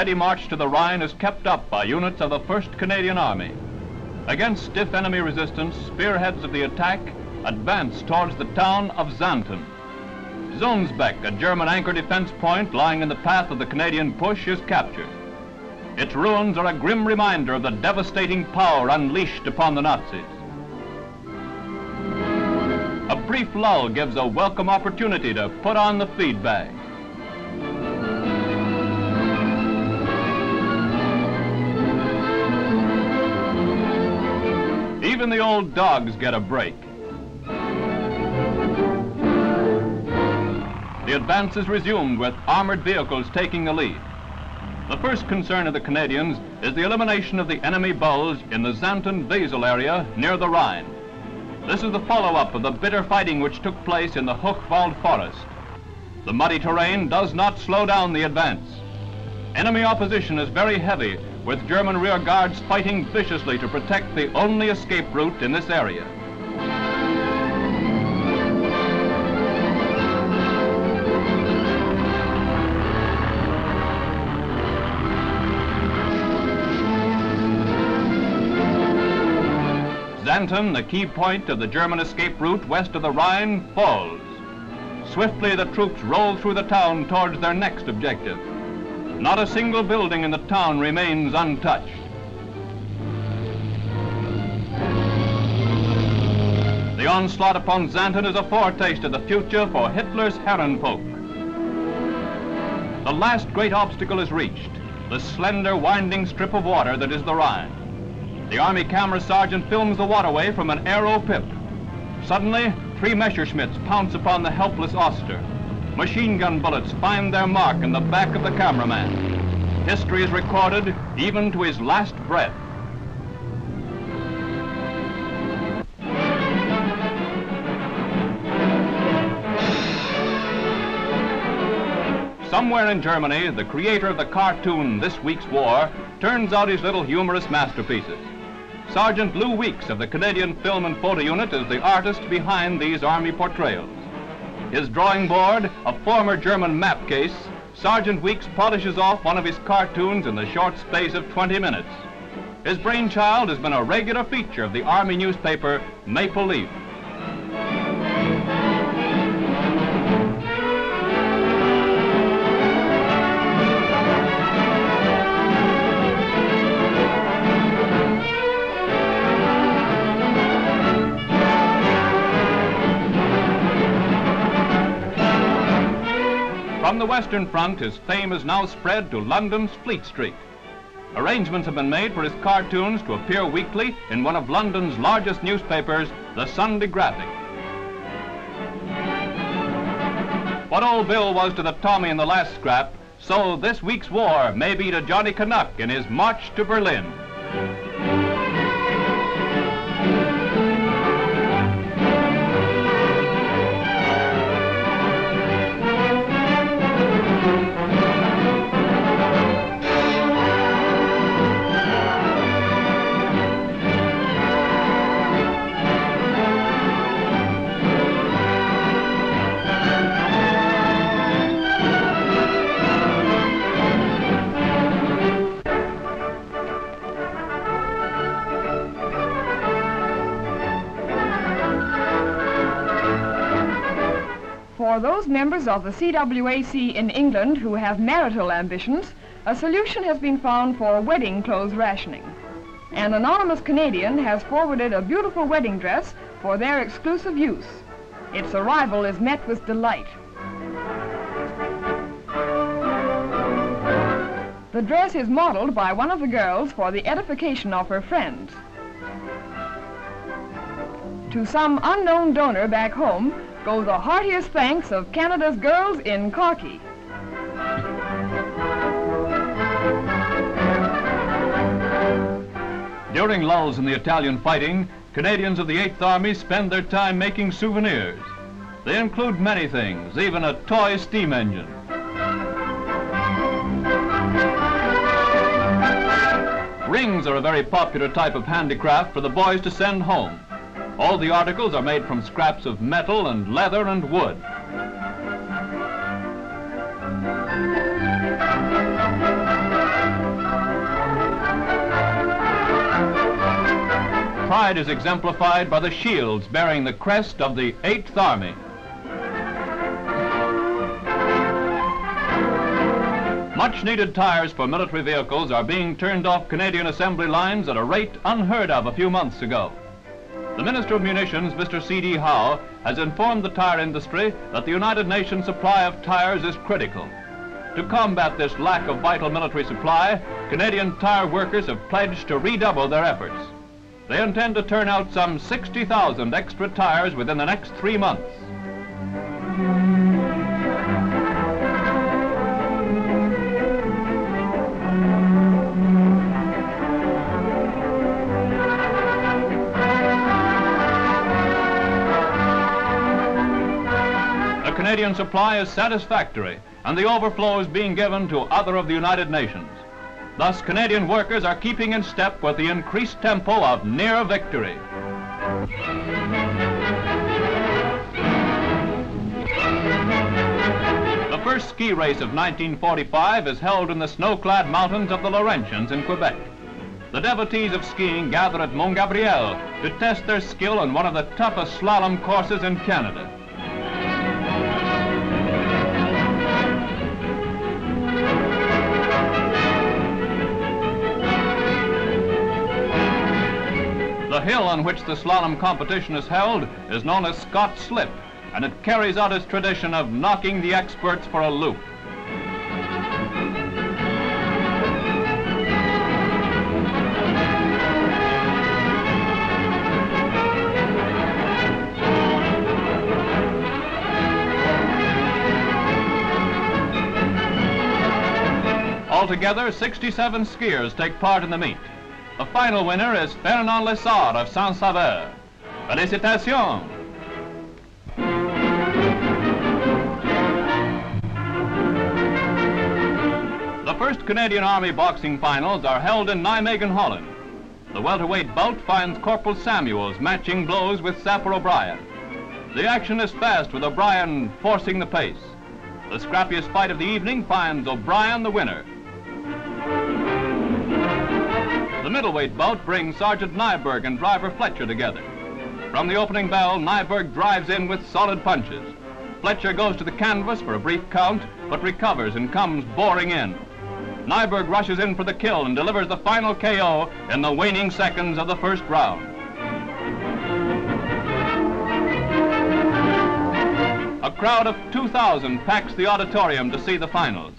steady march to the Rhine is kept up by units of the 1st Canadian Army. Against stiff enemy resistance, spearheads of the attack advance towards the town of Xanten. Sonsbeck, a German anchor defense point lying in the path of the Canadian push, is captured. Its ruins are a grim reminder of the devastating power unleashed upon the Nazis. A brief lull gives a welcome opportunity to put on the feed bag. Even the old dogs get a break. The advance is resumed with armored vehicles taking the lead. The first concern of the Canadians is the elimination of the enemy bulls in the Xanten-Wesel area near the Rhine. This is the follow-up of the bitter fighting which took place in the Hochwald forest. The muddy terrain does not slow down the advance. Enemy opposition is very heavy, with German rear guards fighting viciously to protect the only escape route in this area. Xanten, the key point of the German escape route west of the Rhine, falls. Swiftly the troops roll through the town towards their next objective. Not a single building in the town remains untouched. The onslaught upon Xanten is a foretaste of the future for Hitler's Herrenvolk. The last great obstacle is reached, the slender winding strip of water that is the Rhine. The Army camera sergeant films the waterway from an aero pip. Suddenly, 3 Messerschmitts pounce upon the helpless Oster. Machine gun bullets find their mark in the back of the cameraman. History is recorded even to his last breath. Somewhere in Germany, the creator of the cartoon This Week's War turns out his little humorous masterpieces. Sergeant Lou Weeks of the Canadian Film and Photo Unit is the artist behind these Army portrayals. His drawing board, a former German map case, Sergeant Weeks polishes off one of his cartoons in the short space of 20 minutes. His brainchild has been a regular feature of the Army newspaper Maple Leaf. From the Western Front, his fame is now spread to London's Fleet Street. Arrangements have been made for his cartoons to appear weekly in one of London's largest newspapers, the Sunday Graphic. What old Bill was to the Tommy in the last scrap, so this week's war may be to Johnny Canuck in his march to Berlin. For those members of the CWAC in England who have marital ambitions, a solution has been found for wedding clothes rationing. An anonymous Canadian has forwarded a beautiful wedding dress for their exclusive use. Its arrival is met with delight. The dress is modeled by one of the girls for the edification of her friends. To some unknown donor back home go the heartiest thanks of Canada's girls in khaki. During lulls in the Italian fighting, Canadians of the 8th Army spend their time making souvenirs. They include many things, even a toy steam engine. Rings are a very popular type of handicraft for the boys to send home. All the articles are made from scraps of metal and leather and wood. pride is exemplified by the shields bearing the crest of the 8th Army. Much-needed tires for military vehicles are being turned off Canadian assembly lines at a rate unheard of a few months ago. The Minister of Munitions, Mr. C.D. Howe, has informed the tire industry that the United Nations supply of tires is critical. To combat this lack of vital military supply, Canadian tire workers have pledged to redouble their efforts. They intend to turn out some 60,000 extra tires within the next 3 months. The Canadian supply is satisfactory, and the overflow is being given to other of the United Nations. Thus, Canadian workers are keeping in step with the increased tempo of near victory. The first ski race of 1945 is held in the snow-clad mountains of the Laurentians in Quebec. The devotees of skiing gather at Mont Gabriel to test their skill on one of the toughest slalom courses in Canada. The hill on which the slalom competition is held is known as Scott's Slip, and it carries out its tradition of knocking the experts for a loop. Altogether, 67 skiers take part in the meet. The final winner is Fernand Lessard of Saint-Sauveur. Félicitations! The first Canadian Army boxing finals are held in Nijmegen, Holland. The welterweight bout finds Corporal Samuels matching blows with Sapper O'Brien. The action is fast, with O'Brien forcing the pace. The scrappiest fight of the evening finds O'Brien the winner. The middleweight bout brings Sergeant Nyberg and driver Fletcher together. From the opening bell, Nyberg drives in with solid punches. Fletcher goes to the canvas for a brief count, but recovers and comes boring in. Nyberg rushes in for the kill and delivers the final KO in the waning seconds of the first round. A crowd of 2,000 packs the auditorium to see the finals.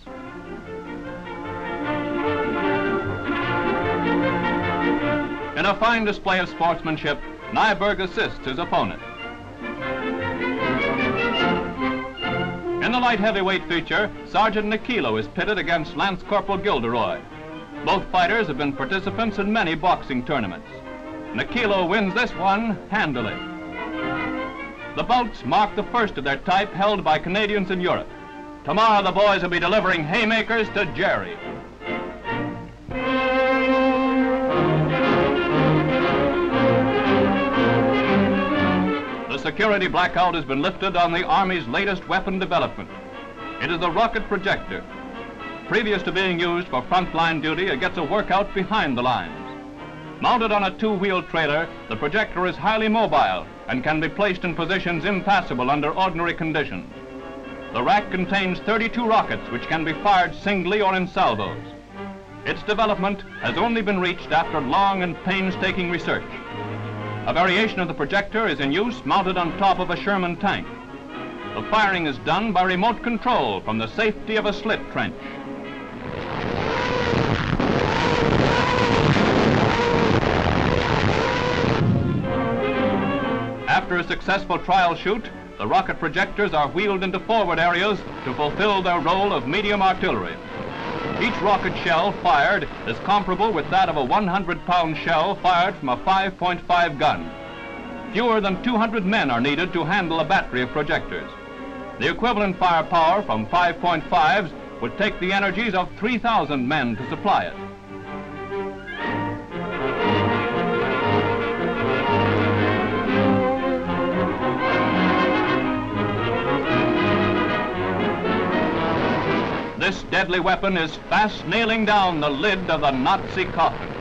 In a fine display of sportsmanship, Nyberg assists his opponent. In the light heavyweight feature, Sergeant Nikilo is pitted against Lance Corporal Gilderoy. Both fighters have been participants in many boxing tournaments. Nikilo wins this one handily. The bouts mark the first of their type held by Canadians in Europe. Tomorrow the boys will be delivering haymakers to Jerry. The security blackout has been lifted on the Army's latest weapon development. It is the rocket projector. Previous to being used for frontline duty, it gets a workout behind the lines. Mounted on a two-wheel trailer, the projector is highly mobile and can be placed in positions impassable under ordinary conditions. The rack contains 32 rockets which can be fired singly or in salvos. Its development has only been reached after long and painstaking research. A variation of the projector is in use mounted on top of a Sherman tank. The firing is done by remote control from the safety of a slit trench. After a successful trial shoot, the rocket projectors are wheeled into forward areas to fulfill their role of medium artillery. Each rocket shell fired is comparable with that of a 100-pound shell fired from a 5.5 gun. Fewer than 200 men are needed to handle a battery of projectors. The equivalent firepower from 5.5s would take the energies of 3,000 men to supply it. This deadly weapon is fast nailing down the lid of the Nazi coffin.